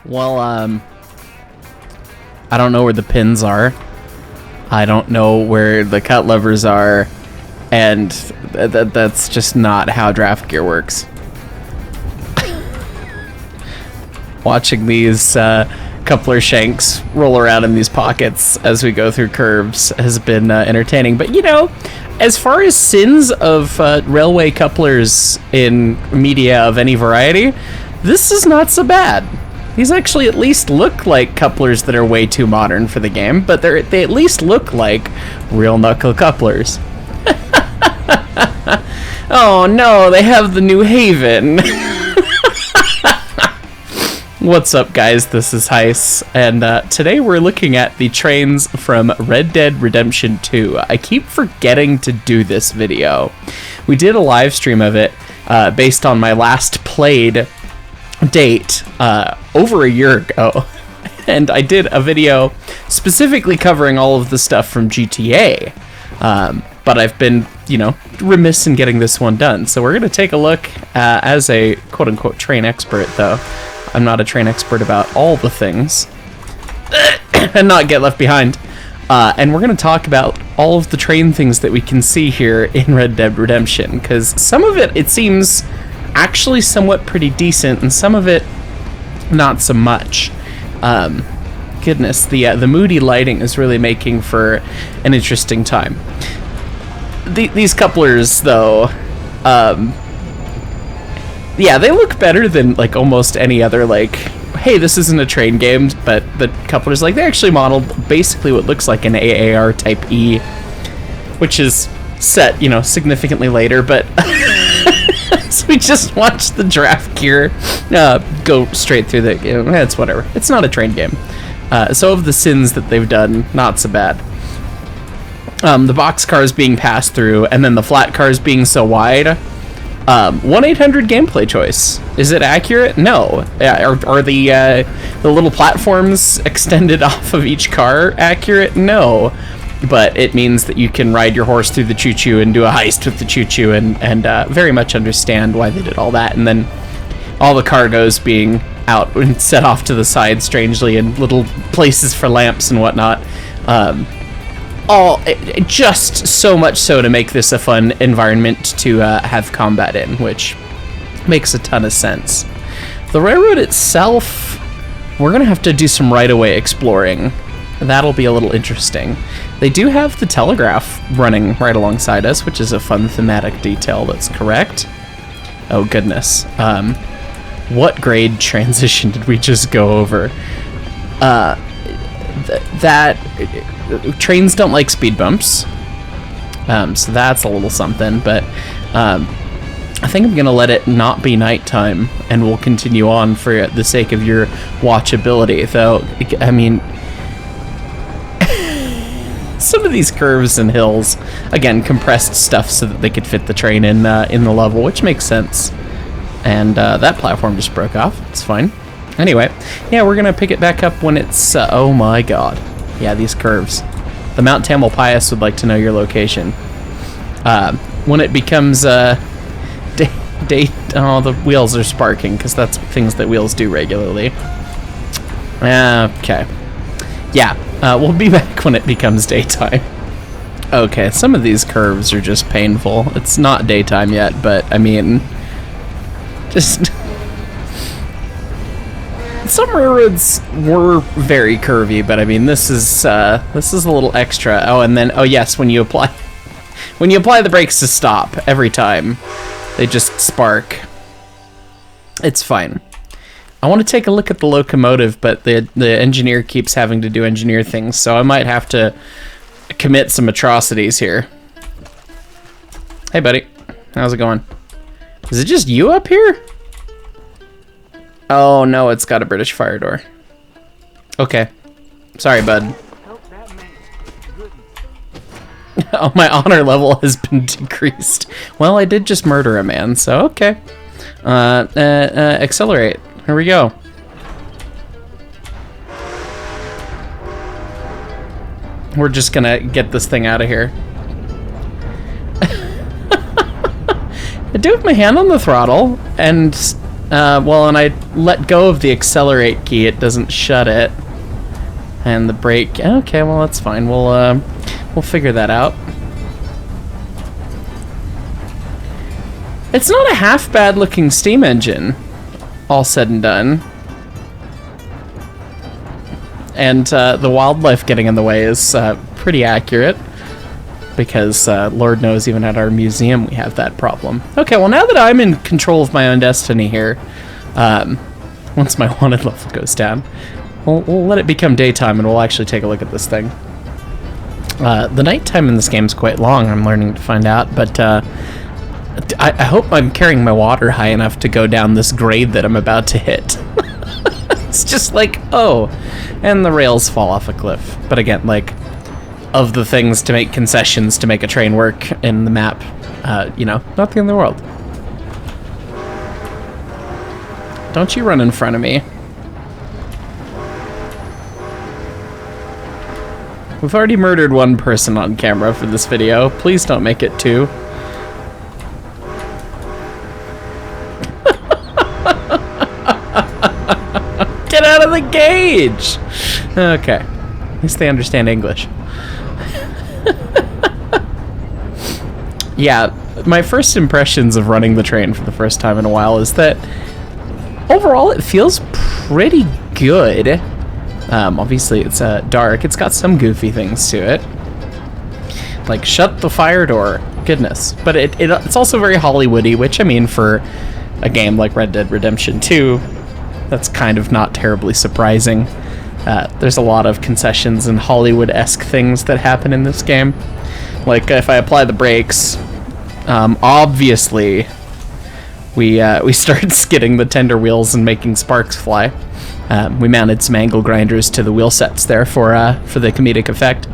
Well, I don't know where the pins are. I don't know where the cut levers are. And that's just not how draft gear works. Watching these coupler shanks roll around in these pockets as we go through curves has been entertaining. But, you know, as far as sins of railway couplers in media of any variety, this is not so bad. These actually at least look like couplers that are way too modern for the game, but they at least look like real knuckle couplers. Oh no, they have the New Haven. What's up, guys? This is Heis, and today we're looking at the trains from Red Dead Redemption 2. I keep forgetting to do this video. We did a live stream of it based on my last played date over a year ago, and I did a video specifically covering all of the stuff from GTA, but I've been, you know, remiss in getting this one done. So we're going to take a look as a quote-unquote train expert, though I'm not a train expert about all the things, and not get left behind. And we're going to talk about all of the train things that we can see here in Red Dead Redemption, because some of it seems actually somewhat pretty decent, and some of it not so much. Goodness, the moody lighting is really making for an interesting time. These couplers, though, yeah, they look better than like almost any other, like, hey, this isn't a train game, but the couplers, like, they actually modeled basically what looks like an AAR Type E, which is set, you know, significantly later, but so we just watched the draft gear go straight through the game. It's whatever. It's not a train game. So of the sins that they've done, not so bad. The box cars being passed through, and then the flat cars being so wide. 1-800 gameplay choice. Is it accurate? No. Are the little platforms extended off of each car accurate? No. But it means that you can ride your horse through the choo-choo and do a heist with the choo-choo, and very much understand why they did all that. And then all the cargoes being out and set off to the side strangely, and little places for lamps and whatnot. Just so much so to make this a fun environment to have combat in, which makes a ton of sense. The railroad itself, we're going to have to do some right-of-way exploring. That'll be a little interesting. They do have the telegraph running right alongside us, which is a fun thematic detail. That's correct. Oh, goodness. What grade transition did we just go over? Trains don't like speed bumps, so that's a little something, but I think I'm gonna let it not be nighttime, and we'll continue on for the sake of your watchability, though. I mean, some of these curves and hills, again, compressed stuff so that they could fit the train in the level, which makes sense. And that platform just broke off. It's fine. Anyway, yeah, we're gonna pick it back up when it's oh my god. Yeah, these curves. The Mount Tamalpais would like to know your location. When it becomes oh, the wheels are sparking, because that's things that wheels do regularly. Okay. Yeah, we'll be back when it becomes daytime. Okay, some of these curves are just painful. It's not daytime yet, but I mean, just some railroads were very curvy, but I mean, this is a little extra. Oh, and then, oh yes, when you apply the brakes to stop every time, they just spark. It's fine. I want to take a look at the locomotive, but the engineer keeps having to do engineer things, so I might have to commit some atrocities here. Hey, buddy. How's it going? Is it just you up here? Oh, no, it's got a British fire door. Okay. Sorry, bud. Oh, my honor level has been decreased. Well, I did just murder a man, so okay. Accelerate. Here we go. We're just gonna get this thing out of here. I do have my hand on the throttle, and Well, and I let go of the accelerate key, it doesn't shut it. And the brake, okay, well that's fine. We'll figure that out. It's not a half bad looking steam engine, all said and done. And the wildlife getting in the way is pretty accurate, because Lord knows even at our museum we have that problem. Okay, well now that I'm in control of my own destiny here, once my wanted level goes down, we'll let it become daytime and we'll actually take a look at this thing. The nighttime in this game is quite long, I'm learning to find out, but I hope I'm carrying my water high enough to go down this grade that I'm about to hit. It's just like, oh, and the rails fall off a cliff. But again, like, of the things to make concessions to make a train work in the map, you know, nothing in the world. Don't you run in front of me. We've already murdered one person on camera for this video. Please don't make it two. Get out of the gauge! Okay. At least they understand English. Yeah, my first impressions of running the train for the first time in a while is that overall it feels pretty good. Obviously it's dark. It's got some goofy things to it. Like, shut the fire door. Goodness. But it's also very Hollywoody, which, I mean, for a game like Red Dead Redemption 2, that's kind of not terribly surprising. There's a lot of concessions and Hollywood-esque things that happen in this game. Like, if I apply the brakes, obviously we started skidding the tender wheels and making sparks fly. We mounted some angle grinders to the wheel sets there for the comedic effect.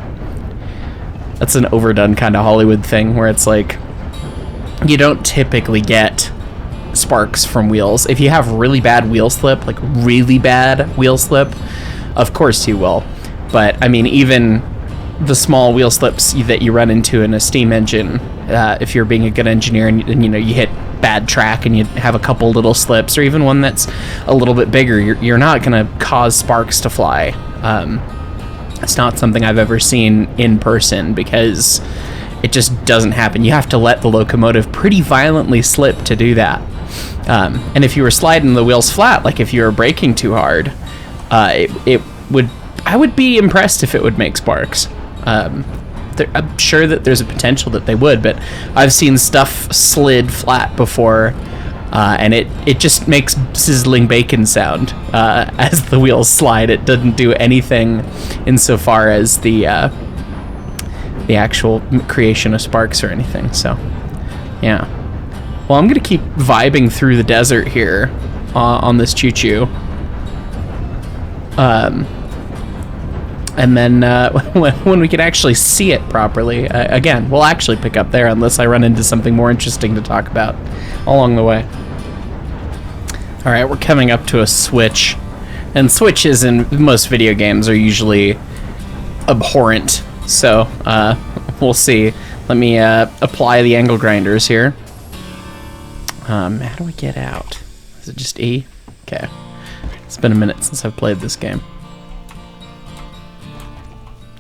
That's an overdone kind of Hollywood thing where it's like, you don't typically get sparks from wheels. If you have really bad wheel slip, like really bad wheel slip, of course you will. But I mean, even the small wheel slips that you run into in a steam engine, if you're being a good engineer and you know you hit bad track and you have a couple little slips, or even one that's a little bit bigger, you're not gonna cause sparks to fly. It's not something I've ever seen in person because it just doesn't happen. You have to let the locomotive pretty violently slip to do that. And if you were sliding the wheels flat, like if you were braking too hard, I would be impressed if it would make sparks. I'm sure that there's a potential that they would, but I've seen stuff slid flat before, and it just makes sizzling bacon sound as the wheels slide. It doesn't do anything insofar as the actual creation of sparks or anything. So, yeah. Well, I'm gonna keep vibing through the desert here on this choo-choo. And then when we can actually see it properly, again, we'll actually pick up there unless I run into something more interesting to talk about along the way. All right, we're coming up to a switch, and switches in most video games are usually abhorrent. So we'll see. Let me apply the angle grinders here. How do we get out? Is it just E? Okay. It's been a minute since I've played this game.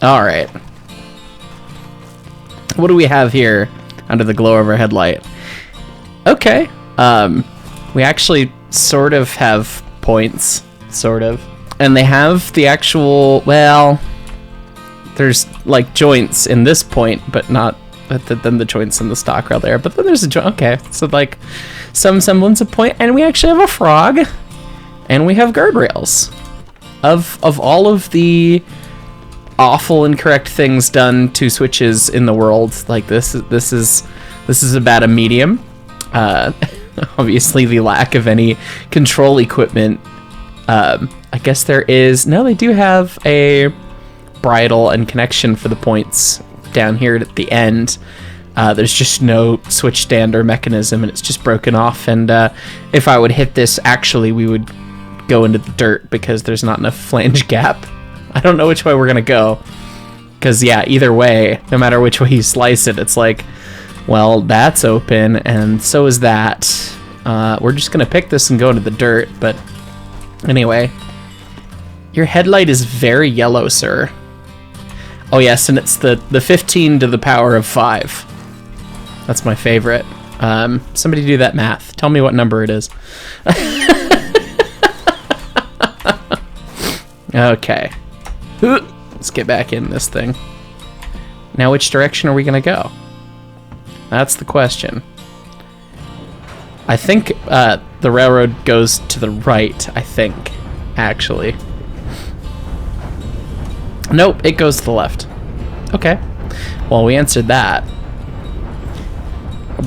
All right. What do we have here under the glow of our headlight? Okay. We actually sort of have points, sort of. And they have the actual, well, there's like joints in this point, but not than the joints in the stock rail there. But then there's a joint. Okay, so like some semblance of point, and we actually have a frog, and we have guardrails. Of all of the awful incorrect things done to switches in the world, like this is about a medium. Obviously the lack of any control equipment. I guess there is, no, they do have a bridle and connection for the points down here at the end. There's just no switch stand or mechanism, and it's just broken off, and if I would hit this, actually we would go into the dirt because there's not enough flange gap. I don't know which way we're gonna go, because yeah, either way, no matter which way you slice it, it's like, well, that's open and so is that, We're just gonna pick this and go into the dirt, but anyway. Your headlight is very yellow, sir. Oh yes, and it's the 15 to the power of 5. That's my favorite. Somebody do that math. Tell me what number it is. Okay. Let's get back in this thing. Now which direction are we gonna go? That's the question. I think the railroad goes to the right, I think, actually. Nope, it goes to the left. Okay. Well, we answered that.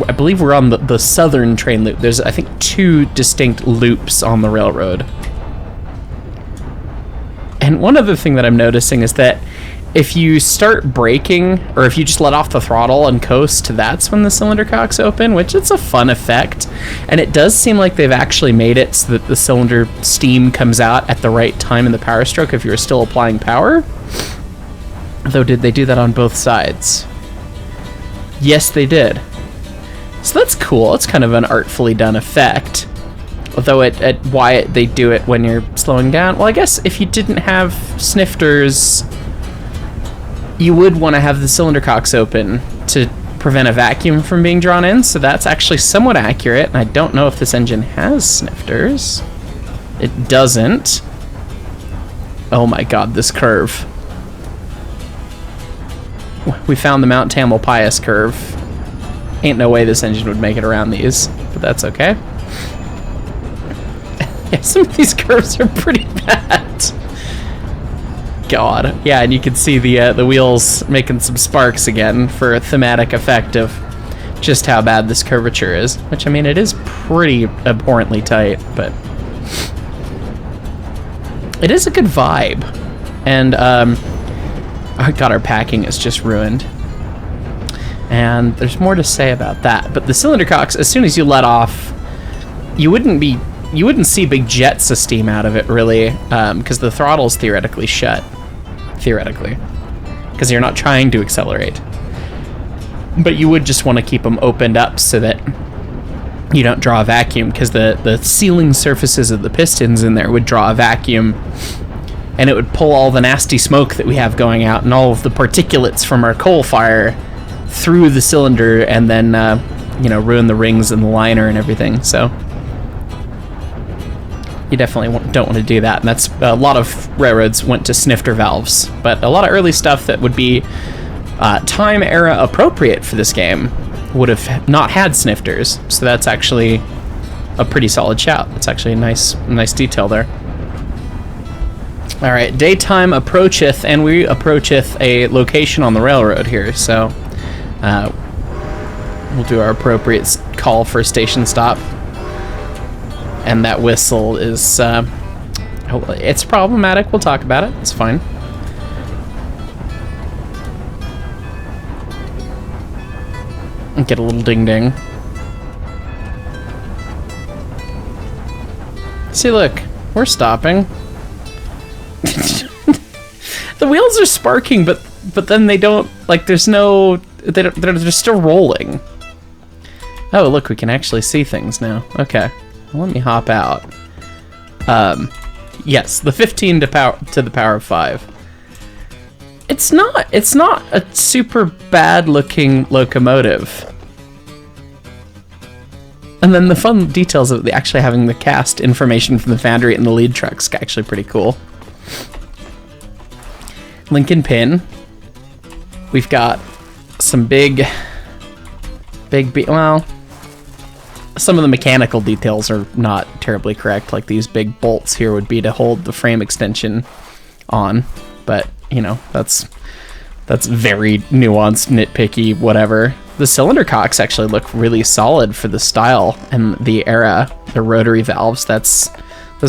I believe we're on the southern train loop. There's, I think, 2 distinct loops on the railroad. And one other thing that I'm noticing is that if you start braking, or if you just let off the throttle and coast, that's when the cylinder cocks open, which it's a fun effect. And it does seem like they've actually made it so that the cylinder steam comes out at the right time in the power stroke if you're still applying power. Though, did they do that on both sides? Yes, they did. So that's cool. It's kind of an artfully done effect. Although why they do it when you're slowing down? Well, I guess if you didn't have snifters, you would want to have the cylinder cocks open to prevent a vacuum from being drawn in, so that's actually somewhat accurate. And I don't know if this engine has snifters. It doesn't. Oh my god, this curve. We found the Mount Tamalpais curve. Ain't no way this engine would make it around these, but that's okay. Yeah, some of these curves are pretty bad. God. Yeah, and you can see the wheels making some sparks again for a thematic effect of just how bad this curvature is. Which, I mean, it is pretty abhorrently tight, but it is a good vibe. And, oh god, our packing is just ruined. And there's more to say about that. But the cylinder cocks, as soon as you let off, you wouldn't see big jets of steam out of it, really, because the throttle's theoretically shut. Theoretically. Because you're not trying to accelerate. But you would just want to keep them opened up so that you don't draw a vacuum, because the sealing surfaces of the pistons in there would draw a vacuum, and it would pull all the nasty smoke that we have going out and all of the particulates from our coal fire through the cylinder, and then, you know, ruin the rings and the liner and everything, so you definitely don't want to do that. And that's a lot of railroads went to snifter valves, but a lot of early stuff that would be time era appropriate for this game would have not had snifters, so that's actually a pretty solid shout. That's actually a nice detail there. All right, daytime approacheth, and we approacheth a location on the railroad here, so we'll do our appropriate call for a station stop. And that whistle is, it's problematic. We'll talk about it. It's fine. Get a little ding-ding. See, look. We're stopping. The wheels are sparking, but then they don't, like, there's no, they're still rolling. Oh, look, we can actually see things now. Okay. Well, let me hop out. Yes, the 15 to the power of 5. It's not a super bad looking locomotive. And then the fun details of actually having the cast information from the foundry and the lead truck's actually pretty cool. Lincoln pin. We've got some big, well, some of the mechanical details are not terribly correct, like these big bolts here would be to hold the frame extension on, but, you know, that's very nuanced, nitpicky, whatever. The cylinder cocks actually look really solid for the style and the era. The rotary valves, those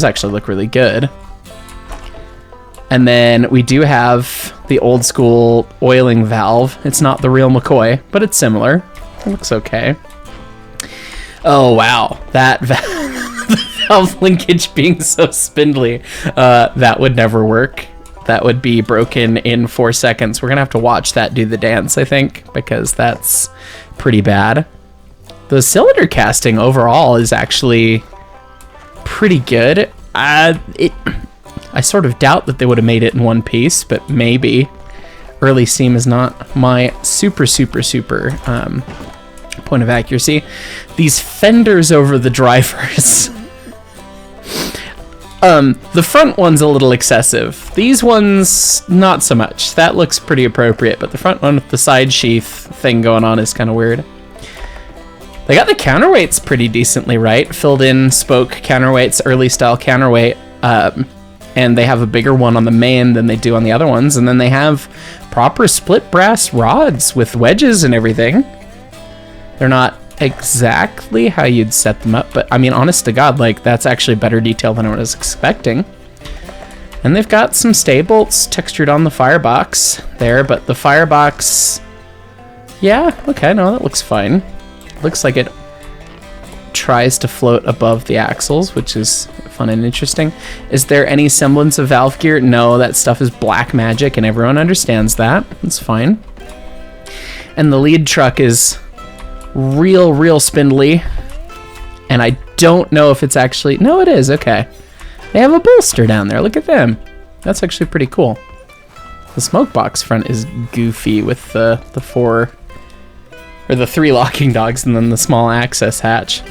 actually look really good. And then we do have the old school oiling valve. It's not the real McCoy, but it's similar. It looks okay. Oh, wow. That the valve linkage being so spindly, that would never work. That would be broken in 4 seconds. We're going to have to watch that do the dance, I think, because that's pretty bad. The cylinder casting overall is actually pretty good. I sort of doubt that they would have made it in one piece, but maybe. Early steam is not my super point of accuracy. These fenders over the drivers. The front one's a little excessive. These ones, not so much. That looks pretty appropriate, but the front one with the side sheath thing going on is kind of weird. They got the counterweights pretty decently right. Filled in spoke counterweights, early style counterweight. And they have a bigger one on the main than they do on the other ones. And then they have proper split brass rods with wedges and everything. They're not exactly how you'd set them up, but I mean, honest to God, like, that's actually better detail than I was expecting. And they've got some stay bolts textured on the firebox there, but the firebox, yeah, okay, no, that looks fine. Looks like it tries to float above the axles, which is fun and interesting. Is there any semblance of valve gear? No, that stuff is black magic, and everyone understands that. It's fine. And the lead truck is real spindly, and I don't know if it's actually, no, it is. Okay, they have a bolster down there. Look at them. That's actually pretty cool. The smoke box front is goofy with the four or the three locking dogs and then the small access hatch.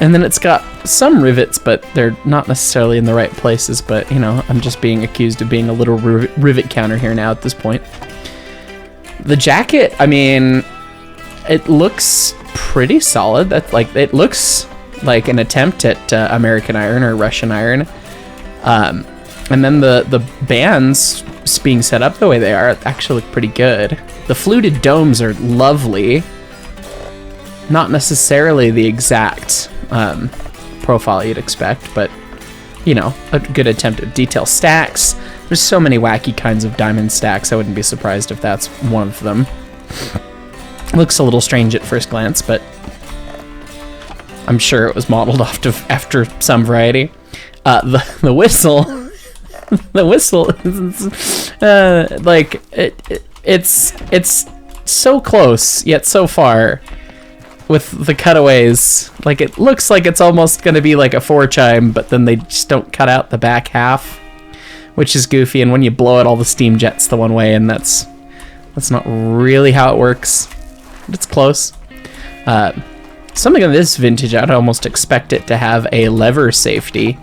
And then it's got some rivets, but they're not necessarily in the right places. But, you know, I'm just being accused of being a little rivet counter here now at this point. The jacket, I mean, it looks pretty solid. That, like, it looks like an attempt at American iron or Russian iron. And then the bands being set up the way they are actually look pretty good. The fluted domes are lovely. Not necessarily the exact profile you'd expect, but, you know, a good attempt at detail. Stacks. There's so many wacky kinds of diamond stacks. I wouldn't be surprised if that's one of them. Looks a little strange at first glance, but I'm sure it was modeled after some variety. The whistle, the whistle, like it's so close yet so far with the cutaways. Like, it looks like it's almost going to be like a 4-chime, but then they just don't cut out the back half, which is goofy. And when you blow it, all the steam jets the one way, and that's not really how it works. But it's close. Something of this vintage, I'd almost expect it to have a lever safety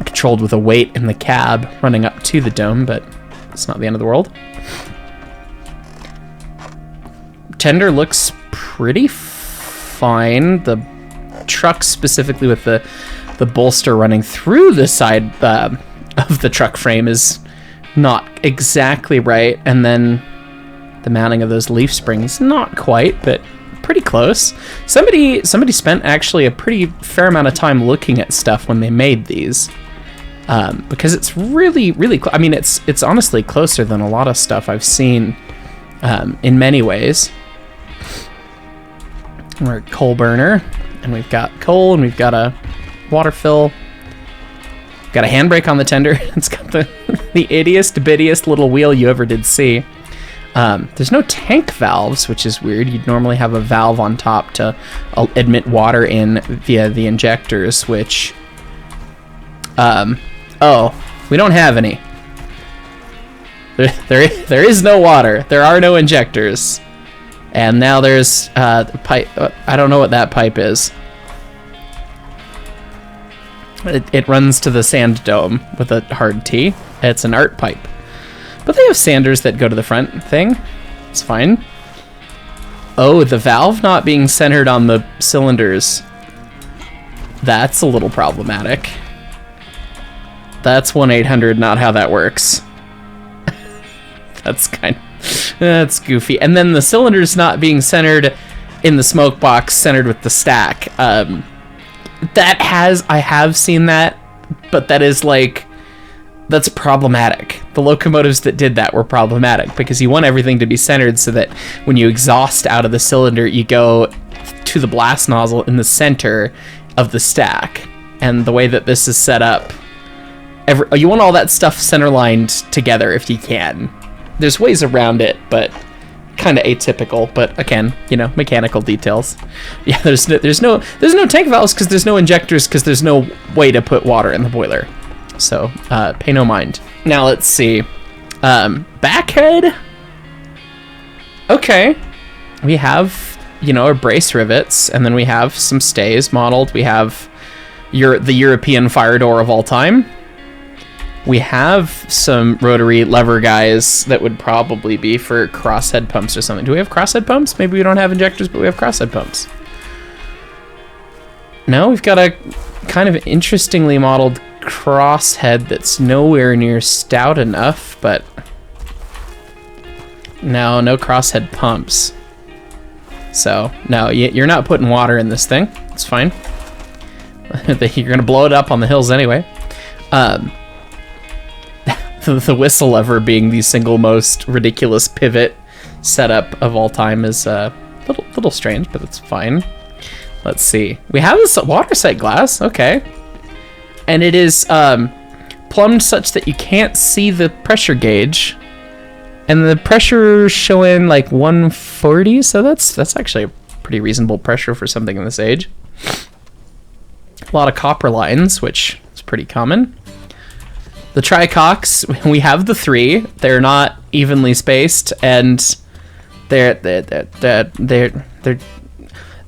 controlled with a weight in the cab running up to the dome, but it's not the end of the world. Tender looks pretty fine. The truck, specifically with the bolster running through the side of the truck frame, is not exactly right, and then the mounting of those leaf springs, not quite, but pretty close. Somebody spent actually a pretty fair amount of time looking at stuff when they made these, because it's really I mean, it's honestly closer than a lot of stuff I've seen in many ways. We're a coal burner, and we've got coal, and we've got a water fill. Got a handbrake on the tender. It's got the ittiest bittiest little wheel you ever did see. There's no tank valves, which is weird. You'd normally have a valve on top to admit water in via the injectors, which... oh, we don't have any. There is no water. There are no injectors. And now there's the pipe. I don't know what that pipe is. It runs to the sand dome with a hard T. It's an art pipe. But they have sanders that go to the front thing. It's fine. Oh, the valve not being centered on the cylinders. That's a little problematic. That's 1-800, not how that works. That's goofy. And then the cylinders not being centered in the smoke box, centered with the stack. I have seen that, but that's problematic. The locomotives that did that were problematic because you want everything to be centered so that when you exhaust out of the cylinder, you go to the blast nozzle in the center of the stack. And the way that this is set up, you want all that stuff center lined together if you can. There's ways around it, but kind of atypical, but again, you know, mechanical details. Yeah, there's no tank valves because there's no injectors because there's no way to put water in the boiler. So pay no mind. Now let's see. Backhead. Okay, we have, you know, our brace rivets, and then we have some stays modeled. We have the European fire door of all time. We have some rotary lever guys that would probably be for crosshead pumps or something. Do we have crosshead pumps? Maybe we don't have injectors, but we have crosshead pumps. No, we've got a kind of interestingly modeled crosshead that's nowhere near stout enough, but no crosshead pumps. So, no, you're not putting water in this thing. It's fine. You're gonna blow it up on the hills anyway. The whistle lever being the single most ridiculous pivot setup of all time is a little strange, but it's fine. Let's see. We have this water sight glass, okay. And it is plumbed such that you can't see the pressure gauge. And the pressure showing like 140, so that's actually a pretty reasonable pressure for something in this age. A lot of copper lines, which is pretty common. The tricocks, we have the 3. They're not evenly spaced, and they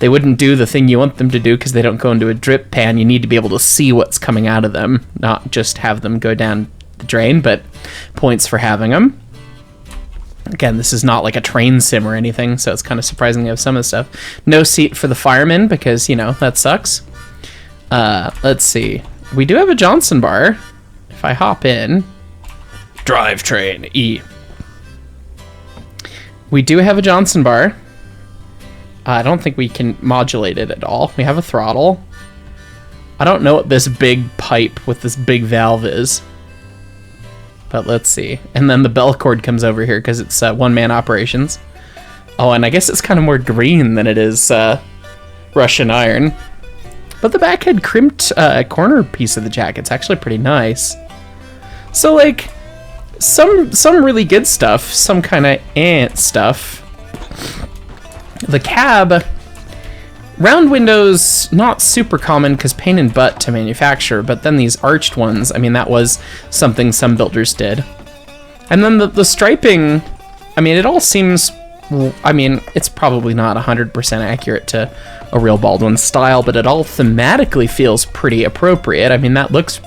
wouldn't do the thing you want them to do because they don't go into a drip pan. You need to be able to see what's coming out of them, not just have them go down the drain, but points for having them. Again, this is not like a train sim or anything, so it's kind of surprising to have some of the stuff. No seat for the firemen because, you know, that sucks. Let's see. We do have a Johnson bar. If I hop in, drivetrain E. We do have a Johnson bar. I don't think we can modulate it at all. We have a throttle. I don't know what this big pipe with this big valve is. But let's see. And then the bell cord comes over here because it's one-man operations. Oh, and I guess it's kind of more green than it is Russian iron. But the backhead crimped corner piece of the jacket's actually pretty nice. So, like, some really good stuff, some kind of stuff. The cab, round windows, not super common because pain in butt to manufacture, but then these arched ones, I mean, that was something some builders did. And then the striping, I mean, it all seems, I mean, it's probably not 100% accurate to a real Baldwin style, but it all thematically feels pretty appropriate. I mean, that looks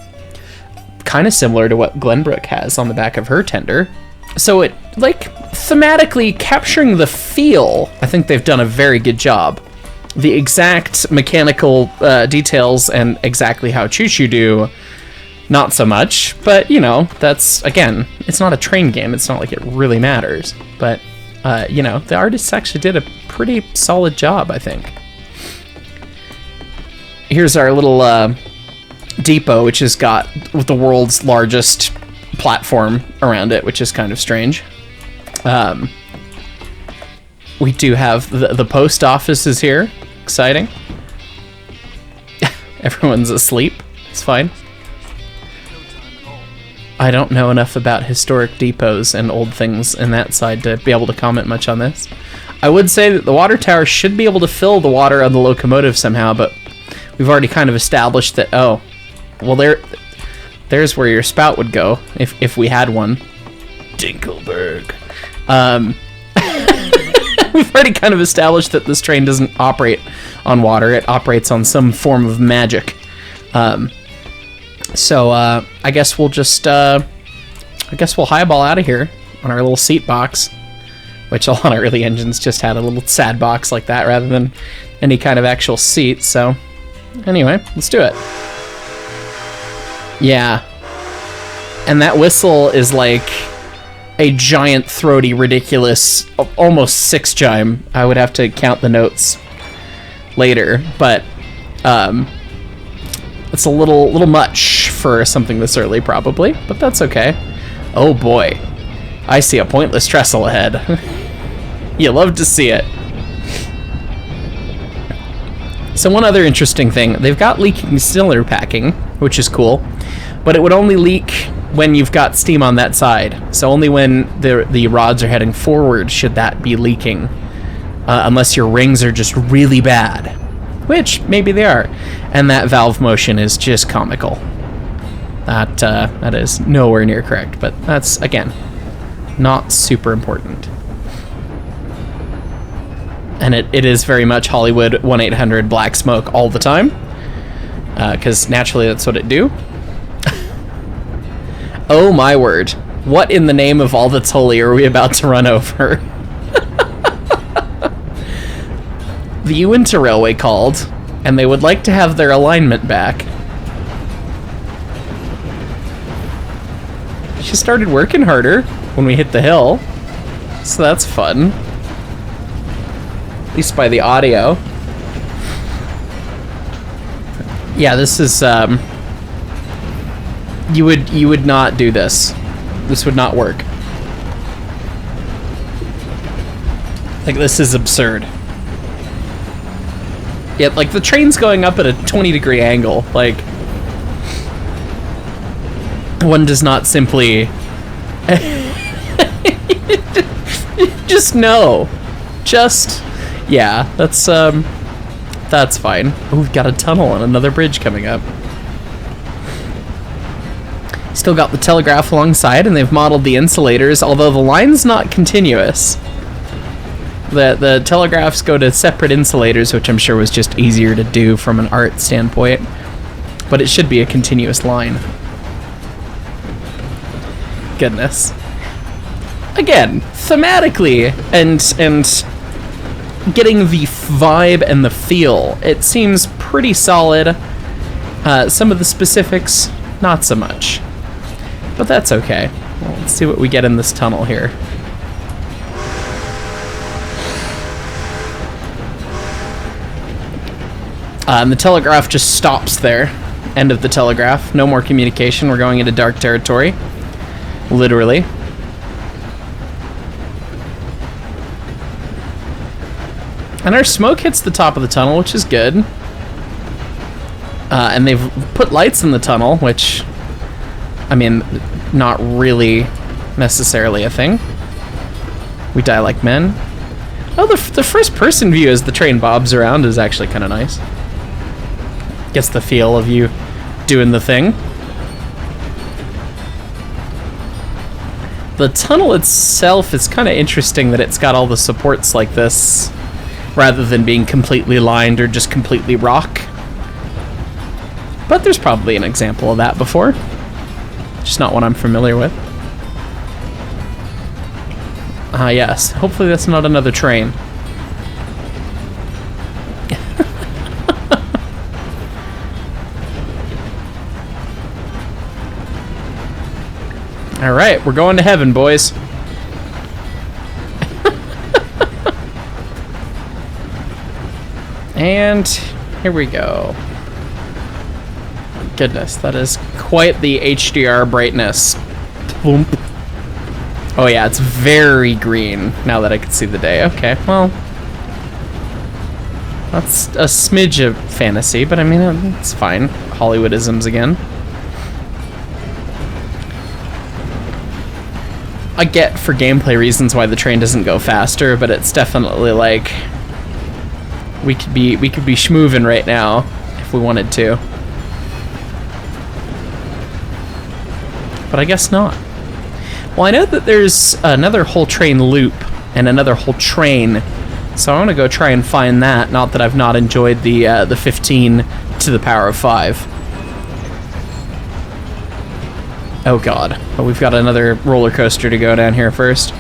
kind of similar to what Glenbrook has on the back of her tender. So it, like, thematically capturing the feel, I think they've done a very good job. The exact mechanical details and exactly how choo-choo do, not so much. But, you know, that's, again, it's not a train game. It's not like it really matters. But, you know, the artists actually did a pretty solid job, I think. Here's our little depot, which has got the world's largest platform around it, which is kind of strange. We do have the post office is here. Exciting. Everyone's asleep. It's fine. I don't know enough about historic depots and old things in that side to be able to comment much on this. I would say that the water tower should be able to fill the water on the locomotive somehow, but we've already kind of established that, oh, well, there's where your spout would go if we had one. Dinkelberg. We've already kind of established that this train doesn't operate on water. It operates on some form of magic. So I guess we'll just I guess we'll highball out of here on our little seat box, which a lot of early engines just had a little sad box like that rather than any kind of actual seat. So anyway, let's do it. Yeah. And that whistle is like a giant, throaty, ridiculous, almost 6 chime. I would have to count the notes later, but it's a little much for something this early, probably, but that's okay. Oh boy, I see a pointless trestle ahead. You love to see it. So one other interesting thing, they've got leaking cylinder packing, which is cool, But it would only leak when you've got steam on that side. So only when the rods are heading forward should that be leaking. Unless your rings are just really bad. Which, maybe they are. And that valve motion is just comical. That is nowhere near correct. But that's, again, not super important. And it is very much Hollywood 1-800 black smoke all the time. Because naturally that's what it do. Oh my word. What in the name of all that's holy are we about to run over? The Uinta Railway called, and they would like to have their alignment back. She started working harder when we hit the hill, so that's fun. At least by the audio. Yeah, this is, you would not do this. This would not work. Like, this is absurd. Yeah, like, the train's going up at a 20-degree angle. Like, one does not simply... just no. Just... yeah, that's fine. Oh, we've got a tunnel and another bridge coming up. Still got the telegraph alongside, and they've modeled the insulators, although the line's not continuous. The telegraphs go to separate insulators, which I'm sure was just easier to do from an art standpoint. But it should be a continuous line. Goodness. Again, thematically, and getting the vibe and the feel, it seems pretty solid. Some of the specifics, not so much. But that's okay. Well, let's see what we get in this tunnel here. And the telegraph just stops there. End of the telegraph. No more communication. We're going into dark territory. Literally. And our smoke hits the top of the tunnel, which is good. And they've put lights in the tunnel, which, I mean, not really necessarily a thing. We die like men. Oh, the first person view as the train bobs around is actually kind of nice. Gets the feel of you doing the thing. The tunnel itself is kind of interesting that it's got all the supports like this, rather than being completely lined or just completely rock. But there's probably an example of that before. Just not one I'm familiar with. Yes. Hopefully that's not another train. Alright, we're going to heaven, boys. And here we go. Goodness, that is quite the HDR brightness. Boom. Oh yeah, it's very green now that I can see the day. Okay, well, that's a smidge of fantasy, but I mean, it's fine. Hollywoodisms again. I get for gameplay reasons why the train doesn't go faster, but it's definitely like we could be schmoovin' right now if we wanted to. But I guess not. Well, I know that there's another whole train loop and another whole train, so I want to go try and find that. Not that I've not enjoyed the 15 to the power of 5. Oh god, but we've got another roller coaster to go down here first.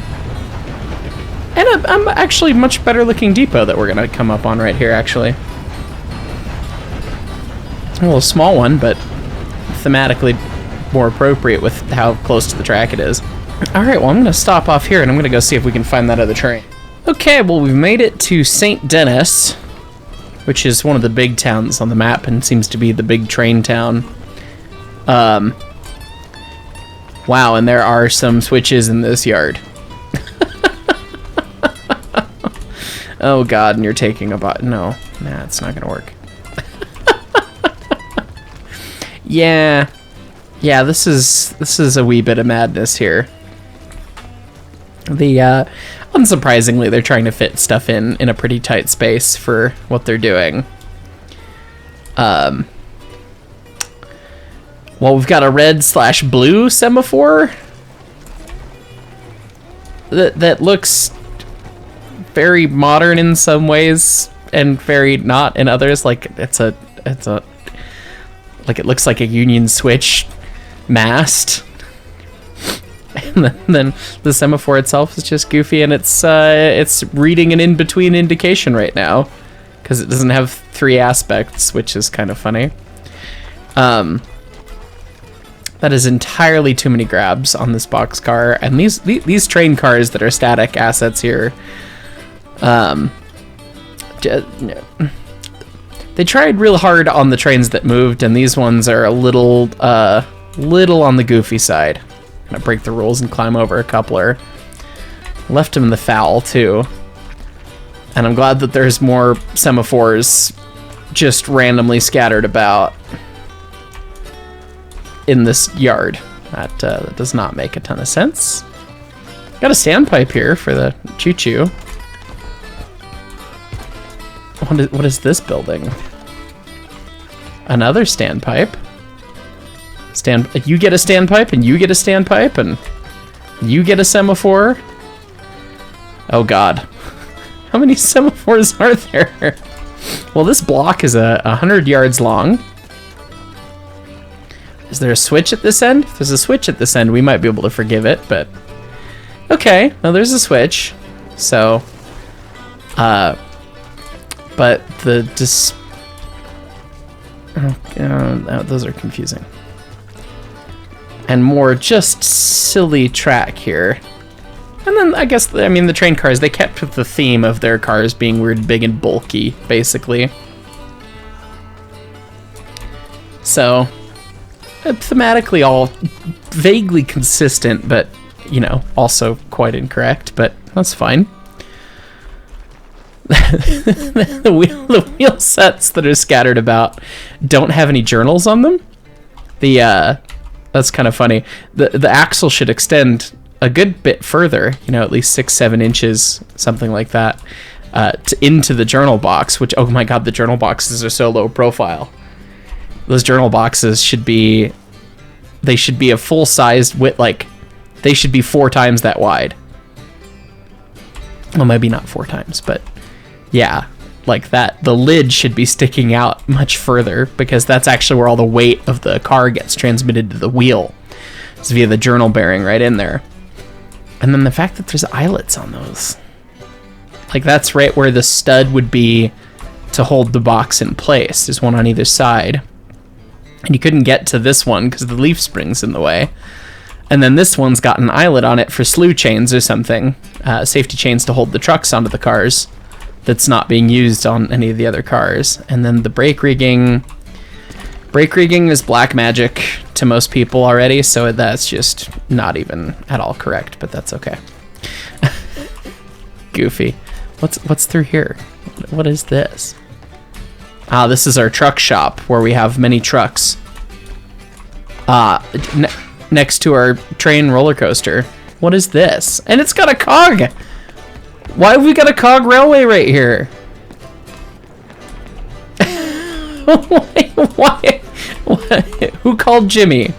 And I'm actually much better looking depot that we're gonna come up on right here, actually. A little small one, but thematically more appropriate with how close to the track it is. Alright, well I'm gonna stop off here and I'm gonna go see if we can find that other train. Okay, well we've made it to St. Denis, which is one of the big towns on the map and seems to be the big train town. Wow, and there are some switches in this yard. Oh god, and you're taking a bot. No, nah, it's not gonna work. Yeah, Yeah, this is a wee bit of madness here. The unsurprisingly, they're trying to fit stuff in a pretty tight space for what they're doing. Well, we've got a red/blue semaphore that looks very modern in some ways and very not in others. Like it's a like it looks like a Union Switch mast. And then the semaphore itself is just goofy, and it's reading an in-between indication right now because it doesn't have 3 aspects, which is kind of funny. That is entirely too many grabs on this boxcar, and these train cars that are static assets here, they tried real hard on the trains that moved, and these ones are a little on the goofy side. Gonna break the rules and climb over a coupler. Left him in the foul too. And I'm glad that there's more semaphores just randomly scattered about in this yard. That does not make a ton of sense. Got a standpipe here for the choo-choo. What is this building? Another standpipe. You get a standpipe, and you get a standpipe, and you get a semaphore. Oh god. How many semaphores are there? Well, this block is 100 yards long. Is there a switch at this end? If there's a switch at this end, we might be able to forgive it, but... Okay, well, there's a switch. So... but the... those are confusing. And more just silly track here. And then I guess, I mean, the train cars, they kept with the theme of their cars being weird, big, and bulky, basically. So, thematically all vaguely consistent, but, you know, also quite incorrect, but that's fine. The wheel sets that are scattered about don't have any journals on them. That's kind of funny. The axle should extend a good bit further, you know, at least 6-7 inches, something like that, into the journal box, which, oh my god, the journal boxes are so low profile. Those journal boxes should be, they should be a full-sized width, like, they should be 4 times that wide. Well, maybe not 4 times, but yeah, like that. The lid should be sticking out much further because that's actually where all the weight of the car gets transmitted to the wheel. It's via the journal bearing right in there. And then the fact that there's eyelets on those. Like that's right where the stud would be to hold the box in place. There's one on either side. And you couldn't get to this one because the leaf spring's in the way. And then this one's got an eyelet on it for slew chains or something. Safety chains to hold the trucks onto the cars. That's not being used on any of the other cars. And then the brake rigging is black magic to most people already, so that's just not even at all correct, but that's okay. Goofy. What's through here? What is this? Ah, this is our truck shop where we have many trucks. Next to our train roller coaster. What is this? And it's got a cog! Why have we got a cog railway right here? Why? Who called Jimmy?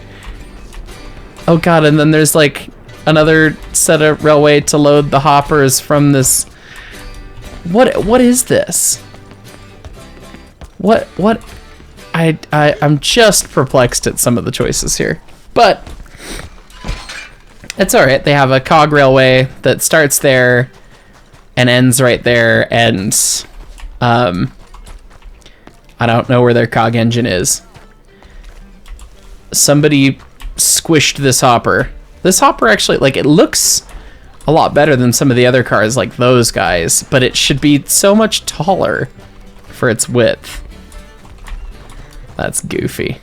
Oh god, and then there's like another set of railway to load the hoppers from this. What is this? What? I'm just perplexed at some of the choices here. But it's alright, they have a cog railway that starts there and ends right there, and I don't know where their cog engine is. Somebody squished this hopper. This hopper actually, like, it looks a lot better than some of the other cars like those guys, but it should be so much taller for its width. That's goofy.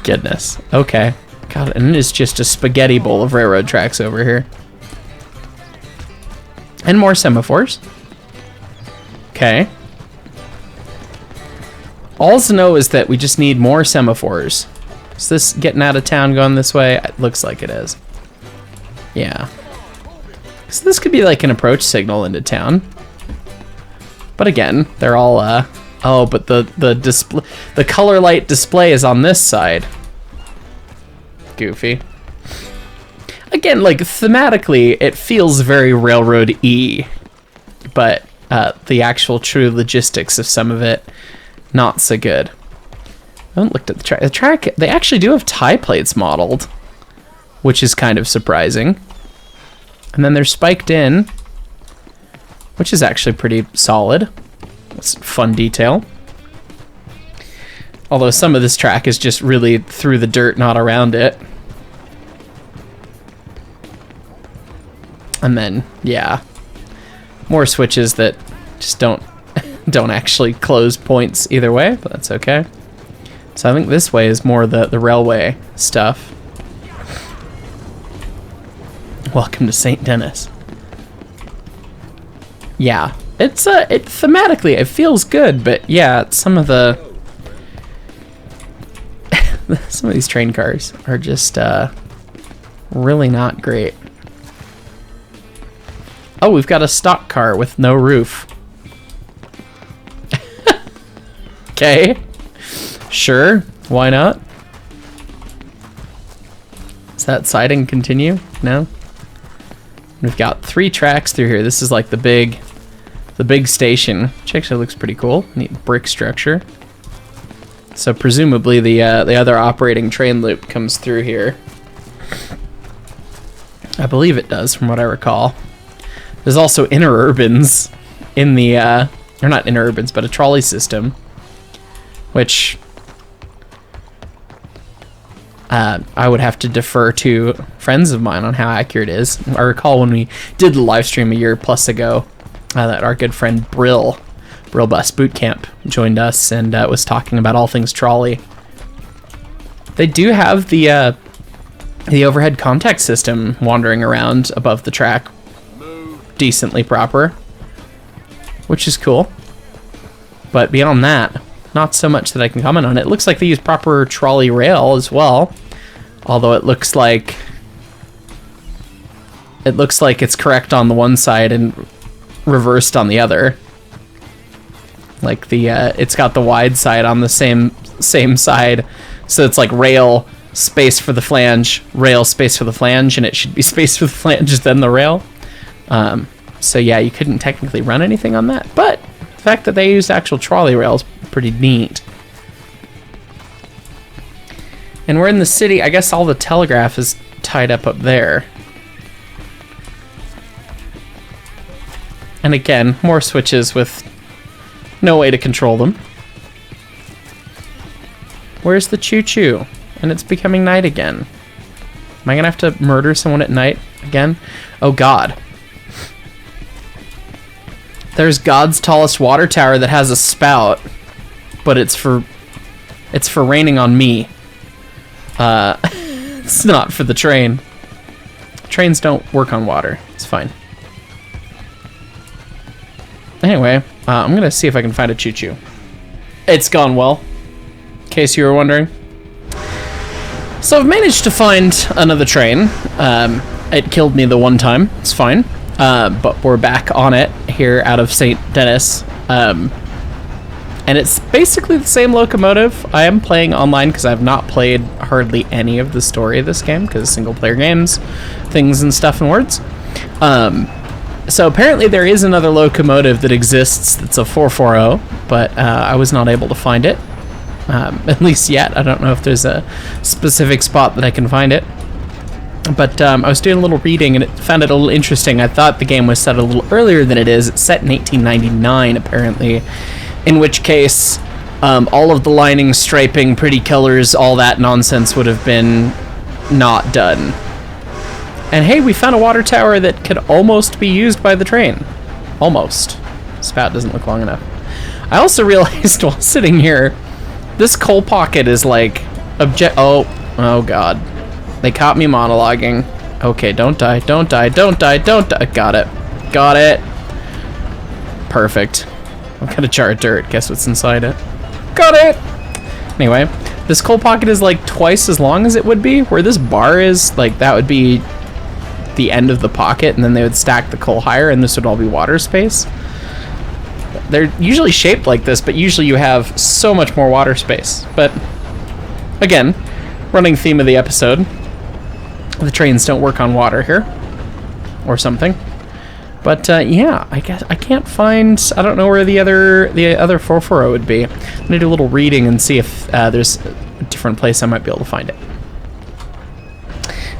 Goodness. Okay. God, and it is just a spaghetti bowl of railroad tracks over here. And more semaphores. Okay. All to know is that we just need more semaphores. Is this getting out of town going this way? It looks like it is. Yeah. So this could be like an approach signal into town. But again, they're all, oh, but the color light display is on this side. Goofy. Again, like, thematically, it feels very Railroad-y. But the actual true logistics of some of it, not so good. I haven't looked at the track. The track, they actually do have tie plates modeled, which is kind of surprising. And then they're spiked in, which is actually pretty solid. It's a fun detail. Although some of this track is just really through the dirt, not around it. And then, yeah, more switches that just don't actually close points either way, but that's okay. So I think this way is more the railway stuff. Welcome to St. Denis. Yeah, it's it thematically it feels good, but yeah, some of these train cars are just really not great. Oh, we've got a stock car with no roof. Okay. Sure, why not? Does that siding continue? No? We've got 3 tracks through here. This is like the big station, which actually looks pretty cool. Neat brick structure. So presumably the other operating train loop comes through here. I believe it does, from what I recall. There's also interurbans in the, or not interurbans, but a trolley system, which I would have to defer to friends of mine on how accurate it is. I recall when we did the live stream a year plus ago, that our good friend Brill Bus Bootcamp joined us and was talking about all things trolley. They do have the overhead contact system wandering around above the track decently proper, which is cool. But beyond that, not so much that I can comment on it. It looks like they use proper trolley rail as well, although it looks like it's correct on the one side and reversed on the other. Like it's got the wide side on the same side, so it's like rail space for the flange, rail space for the flange, and it should be space for the flange then the rail. So yeah, you couldn't technically run anything on that, but the fact that they used actual trolley rail is pretty neat. And we're in the city. I guess all the telegraph is tied up there. And again, more switches with no way to control them. Where's the choo-choo? And it's becoming night again. Am I gonna have to murder someone at night again? Oh God. There's God's tallest water tower that has a spout, but it's for raining on me. It's not for the train. Trains don't work on water. It's fine. Anyway, I'm gonna see if I can find a choo-choo. It's gone well, in case you were wondering. So I've managed to find another train. It killed me the one time. It's fine. But we're back on it here out of St. Denis. And it's basically the same locomotive. I am playing online because I've not played hardly any of the story of this game because single player games, things and stuff and words. So apparently there is another locomotive that exists that's a 440, but I was not able to find it. At least yet. I don't know if there's a specific spot that I can find it. But I was doing a little reading and found it a little interesting. I thought the game was set a little earlier than it is. It's set in 1899 apparently, in which case all of the lining, striping, pretty colors, all that nonsense would have been not done. And hey, we found a water tower that could almost be used by the train. Almost. Spout doesn't look long enough. I also realized while sitting here, this coal pocket is like oh God. They caught me monologuing. Okay, don't die, don't die, don't die, don't die. Got it. Got it. Perfect. I'm gonna jar of dirt. Guess what's inside it? Got it! Anyway, this coal pocket is like twice as long as it would be. Where this bar is, like, that would be the end of the pocket, and then they would stack the coal higher, and this would all be water space. They're usually shaped like this, but usually you have so much more water space. But again, running theme of the episode, the trains don't work on water here, or something. But yeah, I guess I can't find. I don't know where the other 440 would be. I'm gonna do a little reading and see if there's a different place I might be able to find it.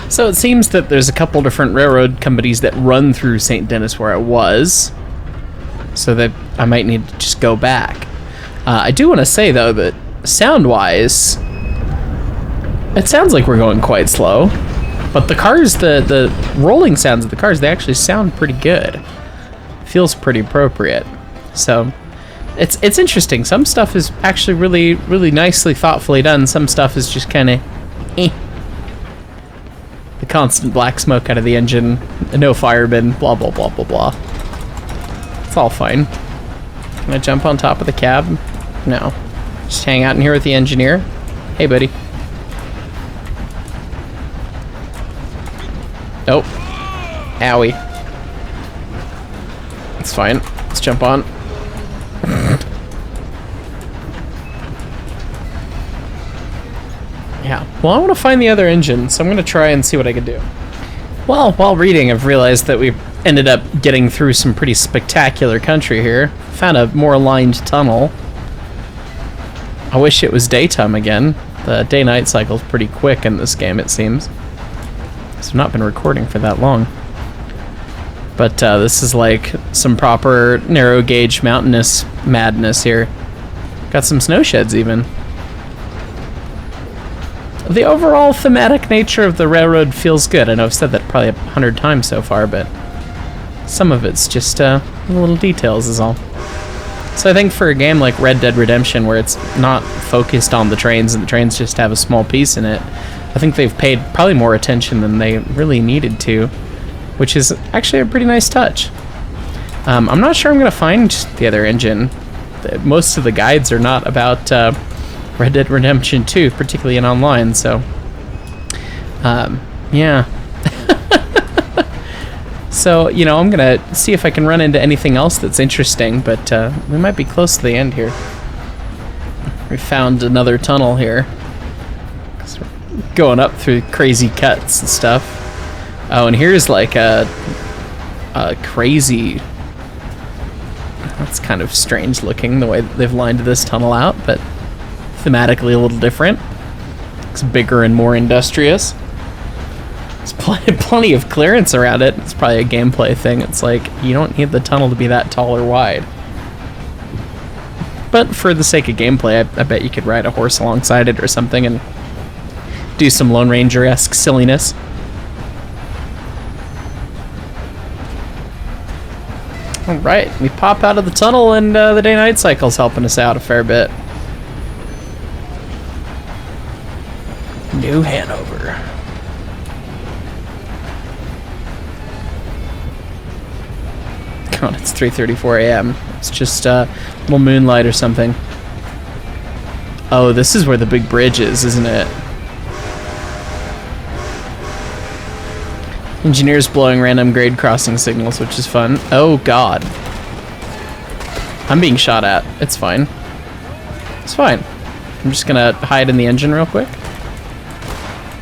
So it seems that there's a couple different railroad companies that run through St. Denis where I was, so that I might need to just go back. I do want to say though that sound-wise, it sounds like we're going quite slow. But the cars, the rolling sounds of the cars, they actually sound pretty good. Feels pretty appropriate. So it's interesting. Some stuff is actually really, really nicely, thoughtfully done. Some stuff is just kind of eh. The constant black smoke out of the engine, no firemen, blah, blah, blah, blah, blah. It's all fine. Can I jump on top of the cab? No. Just hang out in here with the engineer. Hey, buddy. Oh. Owie. It's fine. Let's jump on. Yeah. Well, I want to find the other engine, so I'm going to try and see what I can do. Well, while reading, I've realized that we've ended up getting through some pretty spectacular country here. Found a more aligned tunnel. I wish it was daytime again. The day-night cycle is pretty quick in this game, it seems. I've not been recording for that long. But this is like some proper narrow gauge mountainous madness here. Got some snow sheds even. The overall thematic nature of the railroad feels good. I know I've said that probably 100 times so far, but some of it's just little details is all. So I think for a game like Red Dead Redemption, where it's not focused on the trains and the trains just have a small piece in it, I think they've paid probably more attention than they really needed to, which is actually a pretty nice touch. I'm not sure I'm going to find the other engine. Most of the guides are not about Red Dead Redemption 2, particularly in online, so yeah. So, you know, I'm going to see if I can run into anything else that's interesting, but we might be close to the end here. We found another tunnel here. Going up through crazy cuts and stuff. Oh, and here's like a crazy... That's kind of strange looking, the way that they've lined this tunnel out, but thematically a little different. It's bigger and more industrious. There's plenty of clearance around it. It's probably a gameplay thing. It's like, you don't need the tunnel to be that tall or wide. But for the sake of gameplay, I bet you could ride a horse alongside it or something and do some Lone Ranger-esque silliness. Alright, we pop out of the tunnel and the day-night cycle's helping us out a fair bit. New Hanover. God, it's 3:34 a.m. It's just a little moonlight or something. Oh, this is where the big bridge is, isn't it? Engineers blowing random grade crossing signals, which is fun. Oh god. I'm being shot at. It's fine. It's fine. I'm just gonna hide in the engine real quick.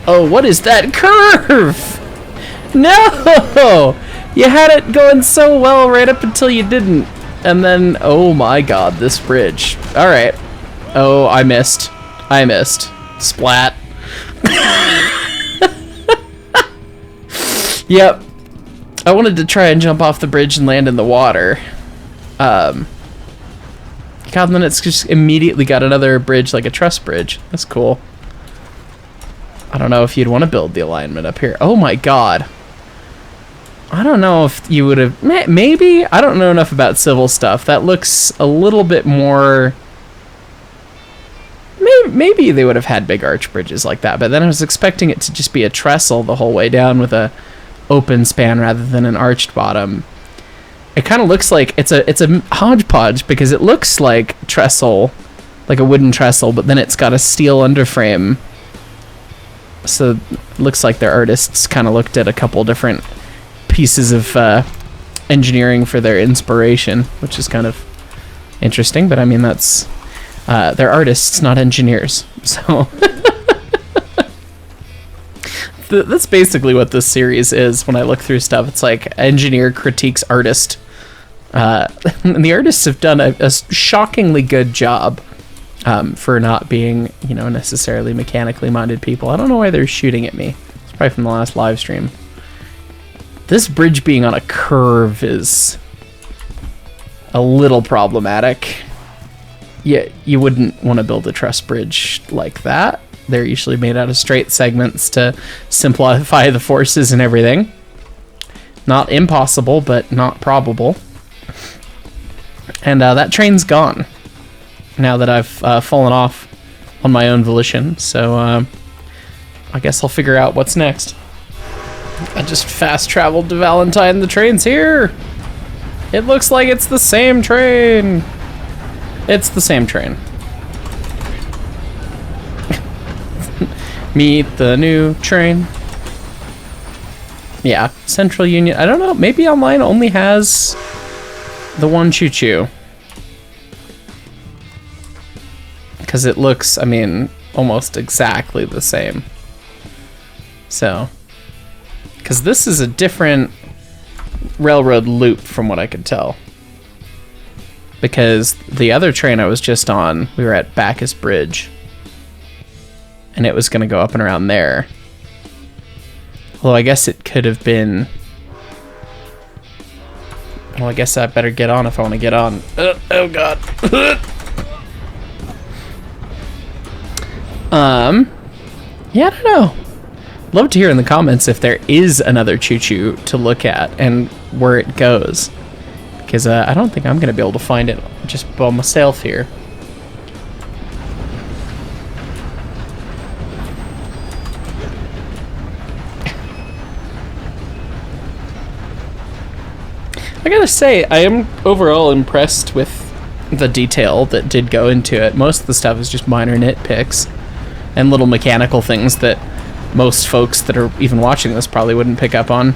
Oh, what is that curve? No! You had it going so well right up until you didn't. And then, oh my god, this bridge. Alright. Oh, I missed. I missed. Splat. Yep. I wanted to try and jump off the bridge and land in the water. God, and then it's just immediately got another bridge, like a truss bridge. That's cool. I don't know if you'd want to build the alignment up here. Oh my god. I don't know if you would have... Maybe? I don't know enough about civil stuff. That looks a little bit more... Maybe they would have had big arch bridges like that, but then I was expecting it to just be a trestle the whole way down with a open span rather than an arched bottom. It kind of looks like it's a hodgepodge because it looks like trestle, like a wooden trestle, but then it's got a steel underframe. So it looks like their artists kind of looked at a couple different pieces of engineering for their inspiration, which is kind of interesting. But I mean, that's they're artists, not engineers. So that's basically what this series is. When I look through stuff, it's like engineer critiques artist. And the artists have done a shockingly good job for not being, you know, necessarily mechanically minded people. I don't know why they're shooting at me. It's probably from the last live stream. This bridge being on a curve is a little problematic. Yeah, you wouldn't want to build a truss bridge like that. They're usually made out of straight segments to simplify the forces and everything. Not impossible, but not probable. And that train's gone now that I've fallen off on my own volition. So I guess I'll figure out what's next. I just fast traveled to Valentine. The train's here. It looks like it's the same train. It's the same train. Meet the new train. Yeah, Central Union. I don't know. Maybe online only has the one choo-choo. Because it looks, I mean, almost exactly the same. So, because this is a different railroad loop from what I could tell. Because the other train I was just on, we were at Bacchus Bridge. And it was going to go up and around there. Although I guess it could have been... Well, I guess I better get on if I want to get on. Oh god. Yeah, I don't know. Love to hear in the comments if there is another choo-choo to look at and where it goes. Because I don't think I'm going to be able to find it just by myself here. I gotta say, I am overall impressed with the detail that did go into it. Most of the stuff is just minor nitpicks and little mechanical things that most folks that are even watching this probably wouldn't pick up on.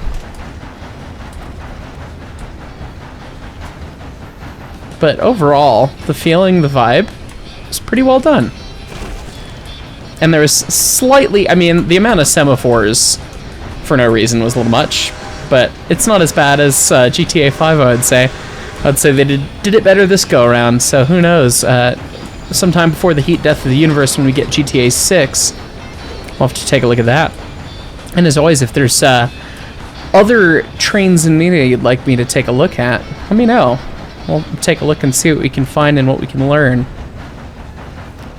But overall, the feeling, the vibe, is pretty well done. And there was slightly, I mean, the amount of semaphores for no reason was a little much. But it's not as bad as GTA 5, I would say. I'd say they did it better this go-around, so who knows. Sometime before the heat death of the universe when we get GTA 6, we'll have to take a look at that. And as always, if there's other trains in media you'd like me to take a look at, let me know. We'll take a look and see what we can find and what we can learn.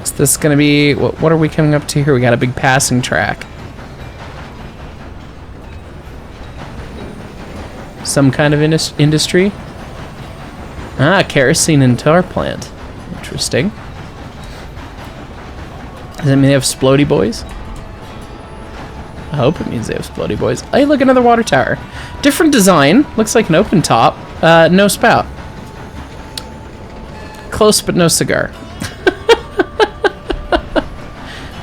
Is this going to be... What are we coming up to here? We got a big passing track. Some kind of industry. Ah, kerosene and tar plant. Interesting. Does that mean they have splody boys? I hope it means they have splody boys. Hey, look, another water tower. Different design. Looks like an open top. No spout. Close, but no cigar.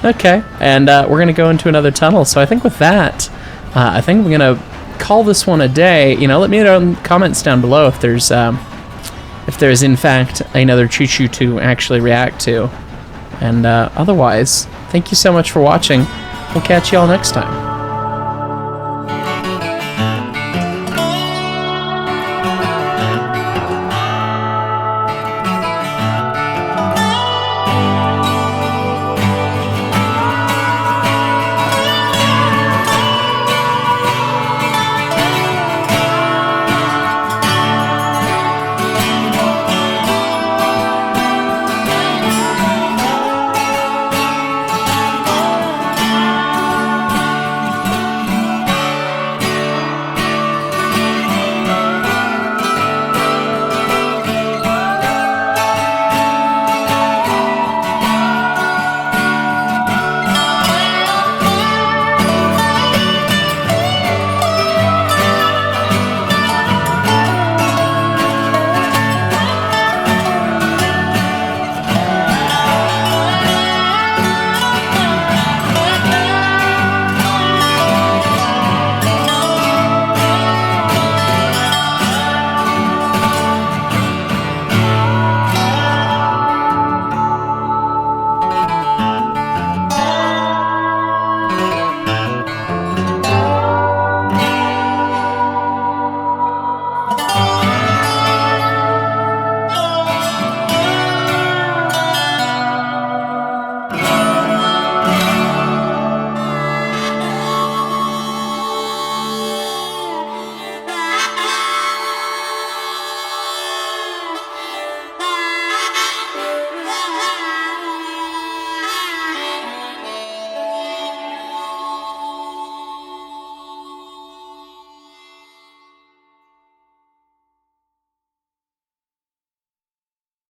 Okay, and we're gonna go into another tunnel. So I think with that, I think we're gonna call this one a day. You know, let me know in the comments down below if there's in fact another choo-choo to actually react to. And otherwise, thank you so much for watching. We'll catch you all next time.